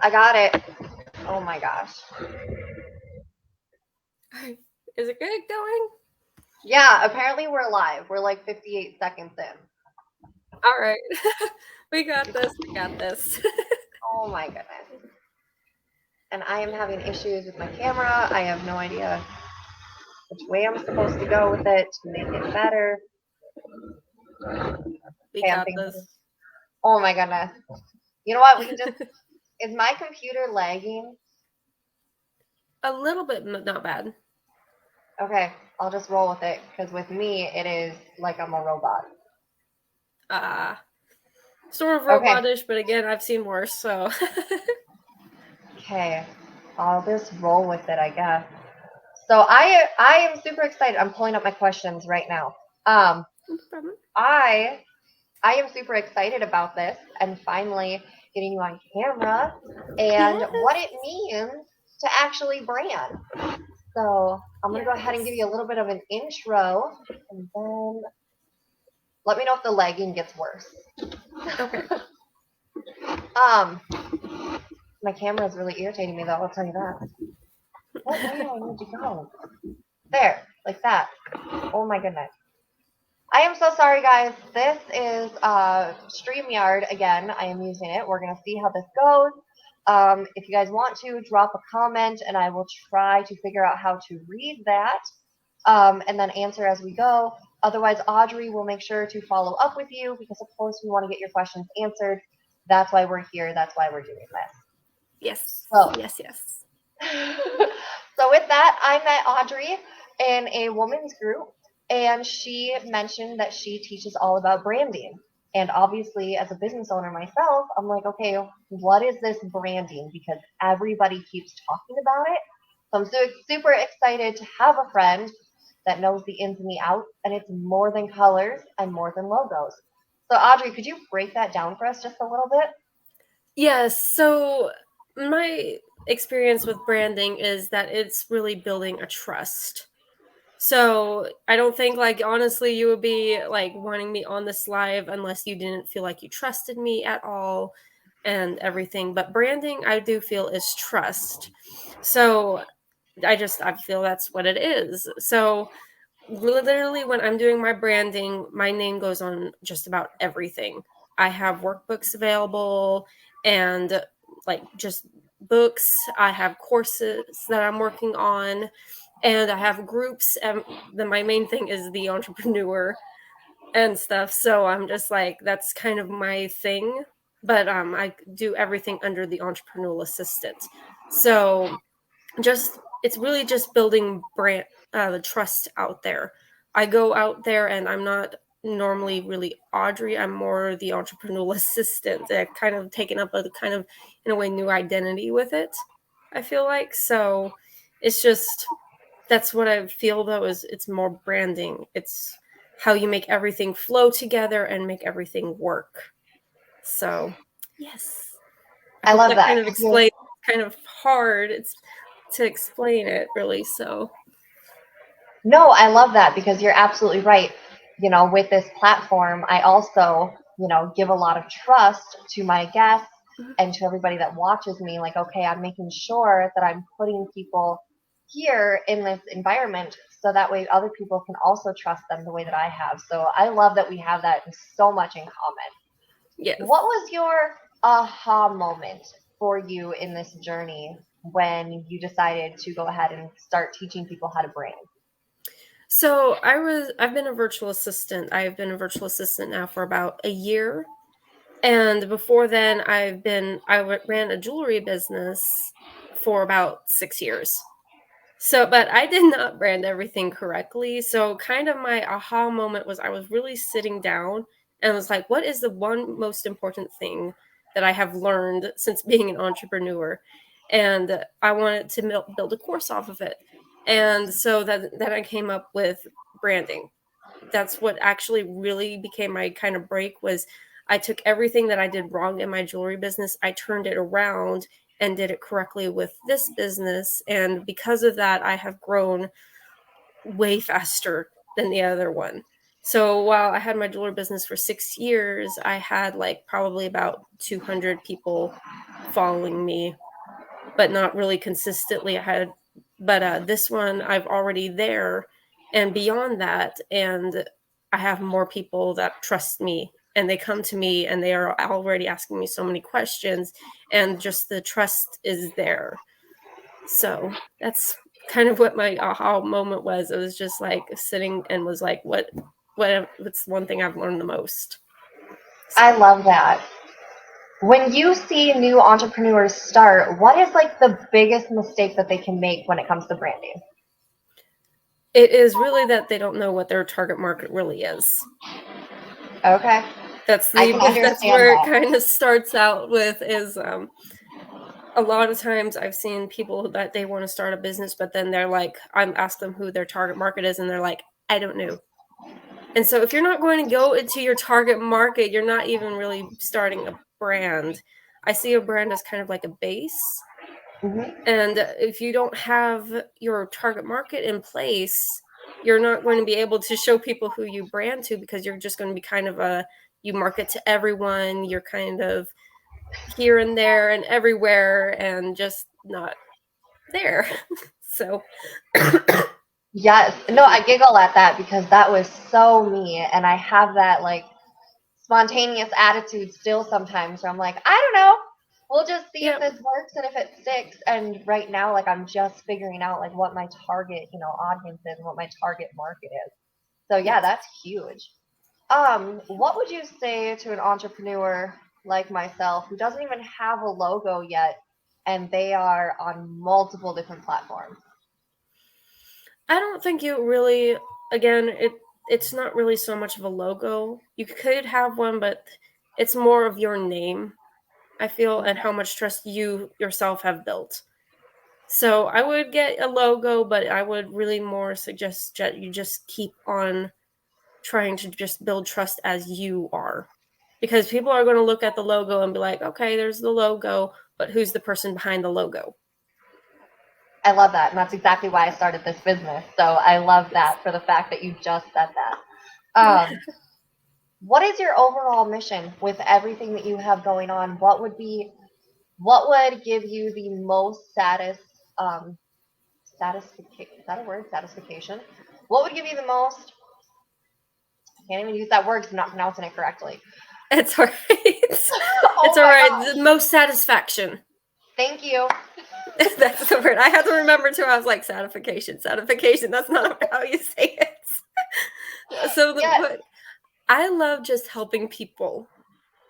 I got it. Oh my gosh. Is it good going? Yeah, apparently we're live. We're like 58 seconds in. All right. We got this. We got this. Oh my goodness. And I am having issues with my camera. I have no idea which way I'm supposed to go with it to make it better. We Okay, I'm got thinking. this. Oh my goodness. You know what? We can just. Is my computer lagging? A little bit, not bad. Okay, I'll just roll with it because with me it is like I'm a robot. Sort of Okay. robotish, but again, I've seen worse, so. Okay, I'll just roll with it, I guess. So I am super excited. I'm pulling up my questions right now. No problem. I am super excited about this and finally getting you on camera and Yes. what it means to actually brand. So I'm gonna go ahead and give you a little bit of an intro, and then let me know if the lagging gets worse. Okay. My camera is really irritating me though. I'll tell you that. What way do I need to go? There, like that. Oh my goodness. I am so sorry, guys. This is StreamYard again. I am using it. We're going to see how this goes. If you guys want to, drop a comment, and I will try to figure out how to read that and then answer as we go. Otherwise, Audrey will make sure to follow up with you because, of course, we want to get your questions answered. That's why we're here. That's why we're doing this. Yes. So, Yes, yes. so with that, I met Audrey in a women's group, and she mentioned that she teaches all about branding. And obviously, as a business owner myself, I'm like, okay, what is this branding? Because everybody keeps talking about it. So I'm super excited to have a friend that knows the ins and the outs, and it's more than colors and more than logos. So Audrey, could you break that down for us just a little bit? Yes. So, my experience with branding is that it's really building a trust. So I don't think, like, honestly, you would be like wanting me on this live unless you didn't feel like you trusted me at all and everything. But branding, I do feel, is trust. So I feel that's what it is. So literally, when I'm doing my branding, my name goes on just about everything. I have workbooks available and like just books. I have courses that I'm working on, and I have groups. And then my main thing is the entrepreneur and stuff. So I'm just like, that's kind of my thing. But I do everything under the entrepreneurial assistant. So just it's really just building brand the trust out there. I go out there and I'm not normally really Audrey. I'm more the entrepreneurial assistant. I've kind of taken up a kind of, in a way, new identity with it, I feel like. So it's just, that's what I feel though, is it's more branding. It's how you make everything flow together and make everything work. So yes, I I hope love that that. kind of explains. Kind of hard it's to explain it, really. So No, I love that because you're absolutely right. With this platform, I also, give a lot of trust to my guests and to everybody that watches me. Like, okay, I'm making sure that I'm putting people here in this environment so that way other people can also trust them the way that I have. So I love that we have that so much in common. yes. What was your aha moment for you in this journey when you decided to go ahead and start teaching people how to brand? So I've been a virtual assistant. I've been a virtual assistant now for about a year. And before then, ran a jewelry business for about 6 years. So, but I did not brand everything correctly. So, kind of my aha moment was I was really sitting down and was like, what is the one most important thing that I have learned since being an entrepreneur? And I wanted to build a course off of it. And so then I came up with branding. That's what actually really became my kind of break. Was I took everything that I did wrong in my jewelry business, I turned it around and did it correctly with this business. And because of that, I have grown way faster than the other one. So while I had my jewelry business for 6 years, I had like probably about 200 people following me, but not really consistently. But this one I've already there and beyond that, and I have more people that trust me and they come to me and they are already asking me so many questions, and just the trust is there. So that's kind of what my aha moment was. It was just like sitting and was like, what's one thing I've learned the most? So. I love that. When you see new entrepreneurs start, what is like the biggest mistake that they can make when it comes to branding? It is really that they don't know what their target market really is. Okay. That's I can understand that's where that. it kind of starts out with is a lot of times I've seen people that they want to start a business, but then they're like, I'm asking them who their target market is, and they're like, I don't know. And so if you're not going to go into your target market, you're not even really starting a brand. I see a brand as kind of like a base. Mm-hmm. And if you don't have your target market in place, you're not going to be able to show people who you brand to, because you're just going to be kind of you market to everyone. You're kind of here and there and everywhere and just not there. So, Yes. No, I giggle at that because that was so me. And I have that like spontaneous attitude still sometimes where I'm like, I don't know. We'll just see if yeah, this works and if it sticks. And right now, like I'm just figuring out like what my target, audience is and what my target market is. So yeah, yes. that's huge. What would you say to an entrepreneur like myself who doesn't even have a logo yet and they are on multiple different platforms? I don't think you really, again, it's not really so much of a logo. You could have one, but it's more of your name, I feel, and how much trust you yourself have built. So I would get a logo, but I would really more suggest that you just keep on trying to just build trust as you are. Because people are going to look at the logo and be like, okay, there's the logo, but who's the person behind the logo? I love that. And that's exactly why I started this business. So I love Yes. that for the fact that you just said that. What is your overall mission with everything that you have going on? What would give you the most satisfaction? Is that a word? Satisfaction? What would give you the most? I can't even use that word because I'm not pronouncing it correctly. It's all right. Oh It's all my right. gosh. The most satisfaction. Thank you. That's the word. I had to remember too. I was like, satisfaction. That's not how you say it. So Yes. what I love just helping people.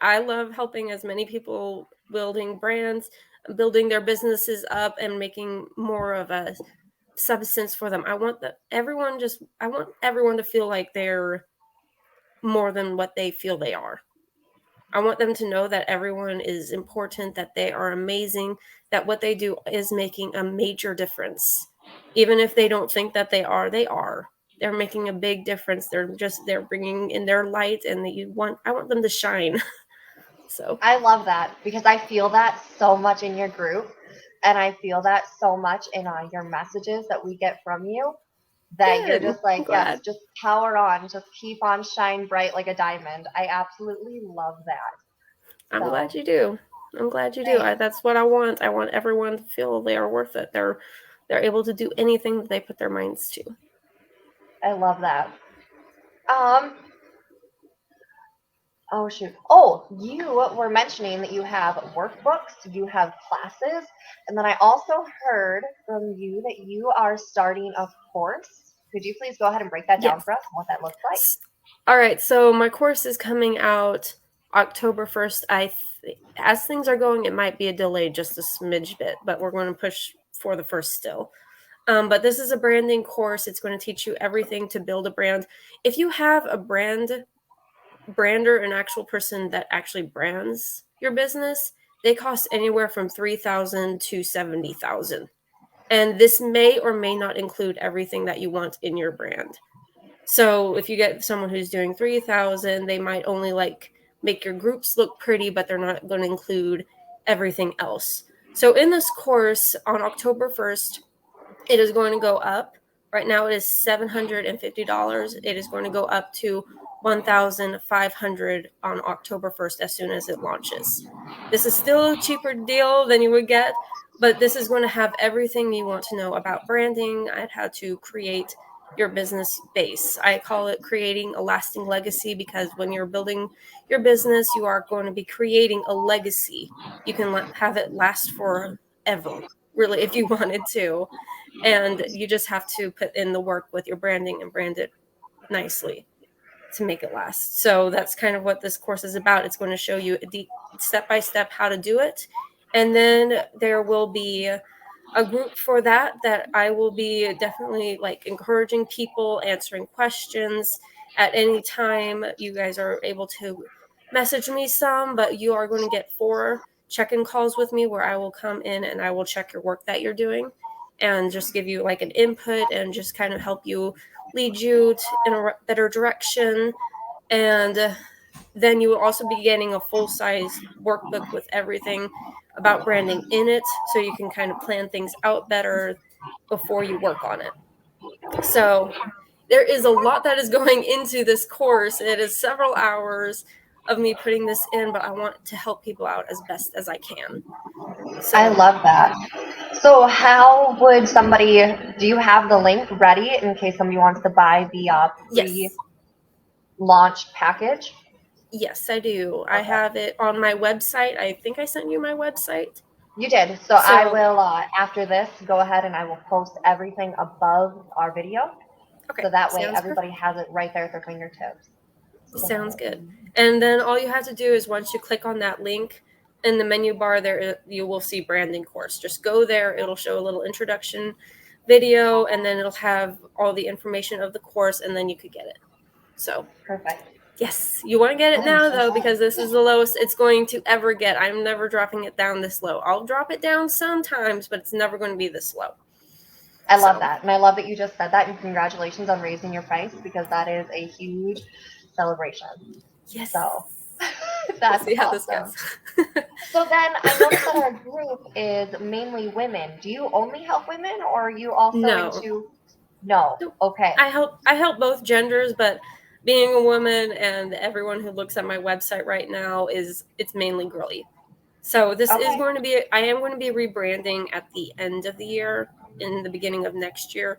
I love helping as many people building brands, building their businesses up, and making more of a substance for them. I want everyone to feel like they're more than what they feel they are. I want them to know that everyone is important, that they are amazing, that what they do is making a major difference. Even if they don't think that they are, they are. They're making a big difference. They're bringing in their light, and I want them to shine. So, I love that because I feel that so much in your group. And I feel that so much in your messages that we get from you that you're good. just I'm like, yes, glad. just power on, just keep on, shine bright like a diamond. I absolutely love that. I'm So, glad you do. I'm glad you do. thanks. That's what I want. I want everyone to feel they are worth it. They're able to do anything that they put their minds to. I love that. Um, oh shoot. Oh, you were mentioning that you have workbooks, you have classes, and then I also heard from you that you are starting a course. Could you please go ahead and break that down Yes. for us and what that looks like? All right. So my course is coming out October 1st. As things are going, it might be a delay just a smidge bit, but we're going to push for the first still. But this is a branding course. It's going to teach you everything to build a brand. If you have a brander, an actual person that actually brands your business, they cost anywhere from $3,000 to $70,000. And this may or may not include everything that you want in your brand. So if you get someone who's doing 3,000, they might only like make your groups look pretty, but they're not going to include everything else. So in this course on October 1st, it is going to go up Right now it is $750. It is going to go up to $1,500 on October 1st as soon as it launches. This is still a cheaper deal than you would get, but this is going to have everything you want to know about branding and how to create your business base. I call it creating a lasting legacy, because when you're building your business, you are going to be creating a legacy. You can have it last forever, really, if you wanted to. And you just have to put in the work with your branding and brand it nicely to make it last. So that's kind of what this course is about. It's going to show you step by step how to do it. And then there will be a group for that I will be definitely like encouraging people, answering questions at any time. You guys are able to message me some, but you are going to get 4 check-in calls with me where I will come in and I will check your work that you're doing and just give you like an input and just kind of help you, lead you in a better direction. And then you will also be getting a full-size workbook with everything about branding in it, so you can kind of plan things out better before you work on it. So there is a lot that is going into this course. It is several hours of me putting this in, but I want to help people out as best as I can. So I love that. So how would somebody, do you have the link ready in case somebody wants to buy the yes. pre-launch package? Yes, I do. Okay. I have it on my website. I think I sent you my website. You did. So I will, after this, go ahead and I will post everything above our video. Okay. So that way Sounds everybody has it right there at their fingertips. Sounds good. And then all you have to do is once you click on that link in the menu bar there, you will see branding course. Just go there. It'll show a little introduction video, and then it'll have all the information of the course, and then you could get it. So Perfect. yes, you want to get it now though, because this is the lowest it's going to ever get. I'm never dropping it down this low. I'll drop it down sometimes, but it's never going to be this low. I love that. And I love that you just said that. And congratulations on raising your price, because that is a huge celebration. Yes. So that's we'll see how awesome. This goes. So then I noticed that our group is mainly women. Do you only help women, or are you also into? No. Okay. I help both genders, but being a woman and everyone who looks at my website right now it's mainly girly. So this is going to be, I am going to be rebranding at the end of the year, in the beginning of next year,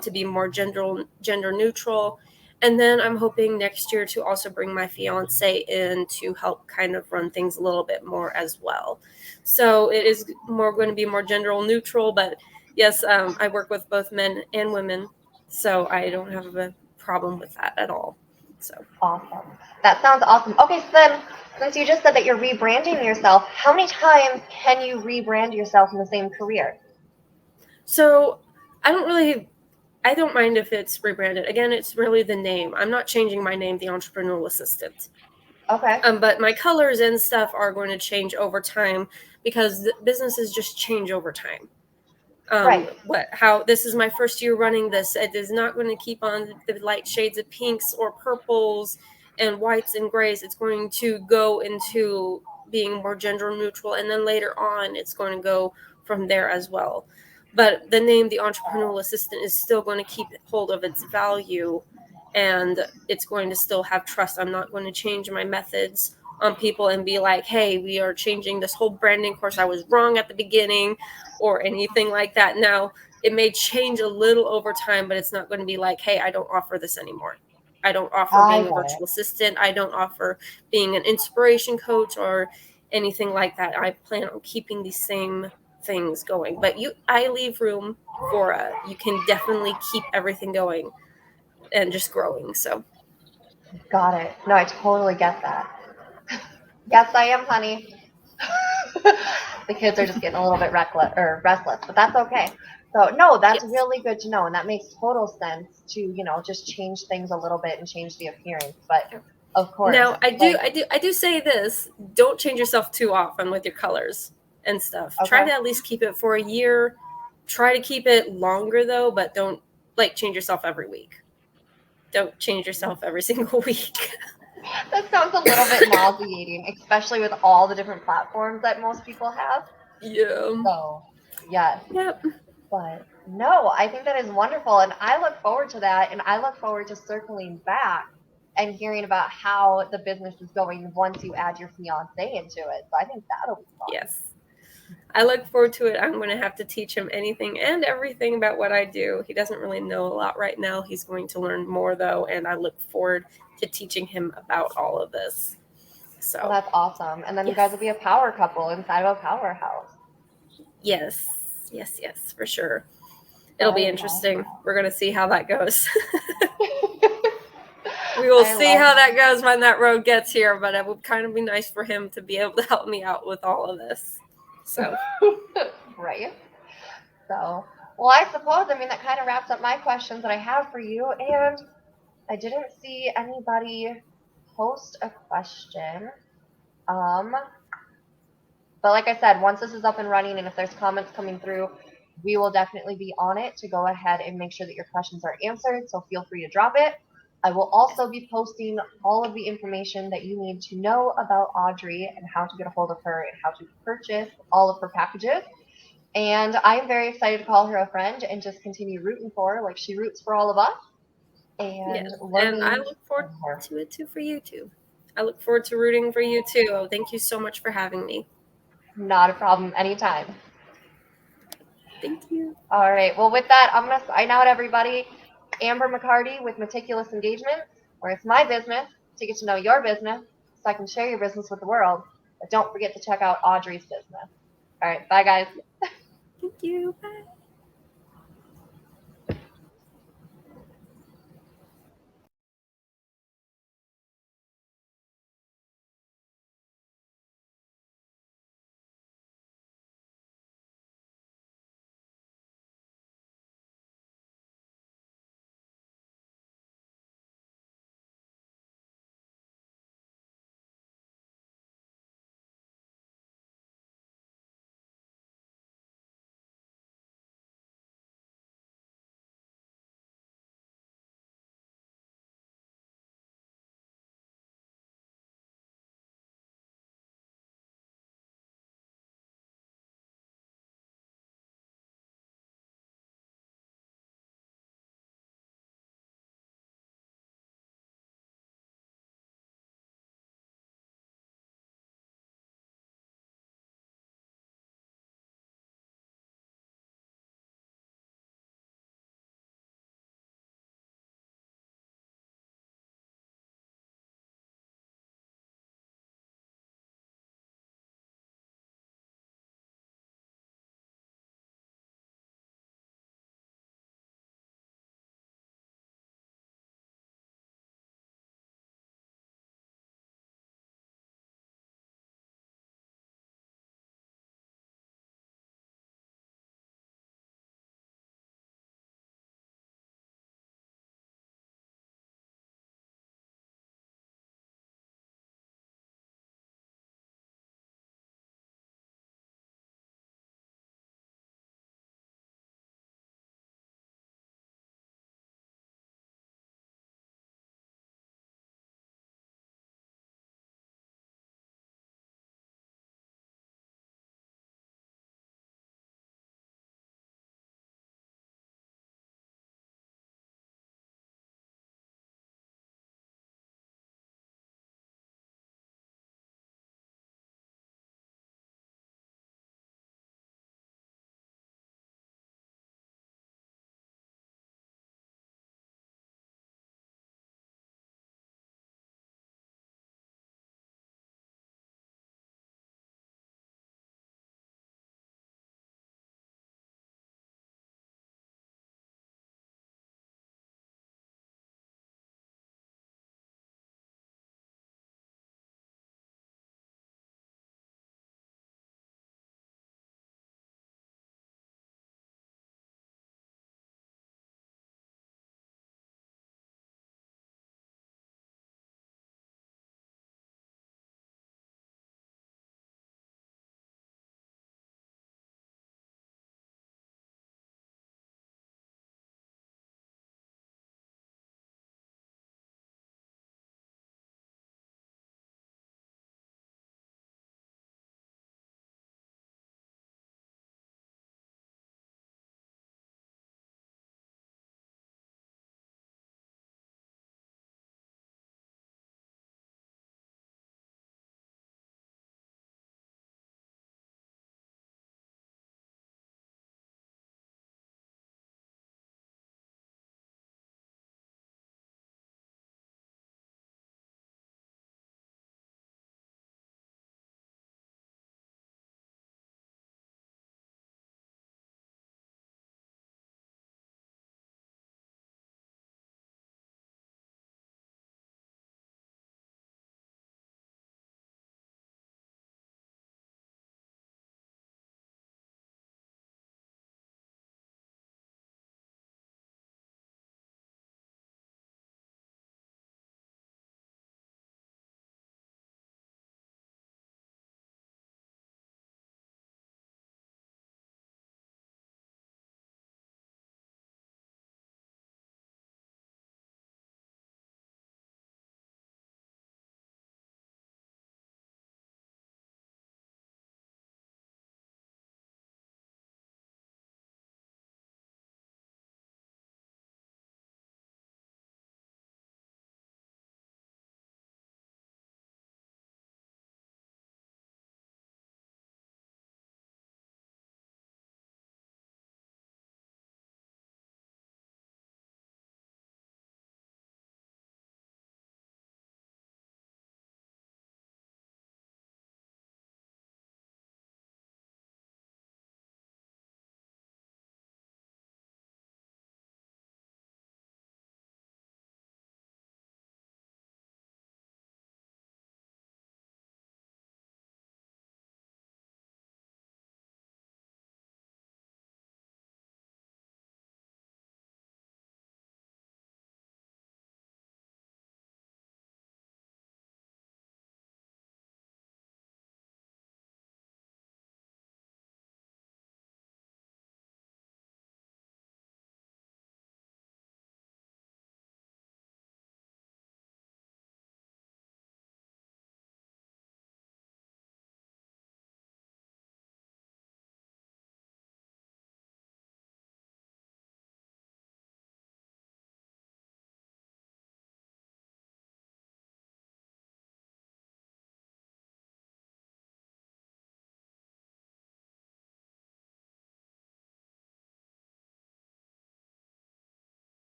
to be more gender neutral. And then I'm hoping next year to also bring my fiance in to help kind of run things a little bit more as well. So it is going to be more gender neutral, but yes, I work with both men and women, so I don't have a problem with that at all. So awesome. That sounds awesome. Okay, so then since you just said that you're rebranding yourself, how many times can you rebrand yourself in the same career? So I don't mind if it's rebranded. Again, it's really the name. I'm not changing my name, The Entrepreneurial Assistant. Okay. But my colors and stuff are going to change over time, because businesses just change over time. Right. How this is my first year running this. It is not going to keep on the light shades of pinks or purples and whites and grays. It's going to go into being more gender neutral, and then later on it's going to go from there as well. But the name, The Entrepreneurial Assistant, is still going to keep hold of its value, and it's going to still have trust. I'm not going to change my methods on people and be like, hey, we are changing this whole branding course. I was wrong at the beginning, or anything like that. Now, it may change a little over time, but it's not going to be like, hey, I don't offer this anymore. I don't offer being a virtual assistant. I don't offer being an inspiration coach or anything like that. I plan on keeping these same things going. But I leave room for you can definitely keep everything going and just growing. So got it. No, I totally get that. Yes, I am, honey. The kids are just getting a little bit restless, but that's okay. So no, that's really good to know, and that makes total sense to just change things a little bit and change the appearance. But of course, now I do say this: don't change yourself too often with your colors and stuff. Okay. Try to at least keep it for a year. Try to keep it longer though, but don't change yourself every week. Don't change yourself every single week. That sounds a little bit nauseating, especially with all the different platforms that most people have. Yeah. So, yes. Yep. But No, I think that is wonderful. And I look forward to that. And I look forward to circling back and hearing about how the business is going once you add your fiance into it. So I think that'll be fun. Yes. I look forward to it. I'm going to have to teach him anything and everything about what I do. He doesn't really know a lot right now. He's going to learn more, though, and I look forward to teaching him about all of this. So, Well, that's awesome. And then you guys will be a power couple inside of a powerhouse. yes, for sure. It'll be interesting. We're going to see how that goes. We will see how that goes when that road gets here, but it would kind of be nice for him to be able to help me out with all of this. So, right. So, well, I suppose, I mean, that kind of wraps up my questions that I have for you. And I didn't see anybody post a question. But like I said, once this is up and running and if there's comments coming through, we will definitely be on it to go ahead and make sure that your questions are answered. So feel free to drop it. I will also be posting all of the information that you need to know about Audrey and how to get a hold of her and how to purchase all of her packages. And I'm very excited to call her a friend and just continue rooting for her like she roots for all of us. And, and I look forward to it too for you too. I look forward to rooting for you too. Oh, thank you so much for having me. Not a problem. Anytime. Thank you. All right. Well, with that, I'm going to sign out, everybody. Amber McCarty with Meticulous Engagement, where it's my business to get to know your business so I can share your business with the world. But don't forget to check out Audrey's business. All right. Bye, guys. Thank you. Bye.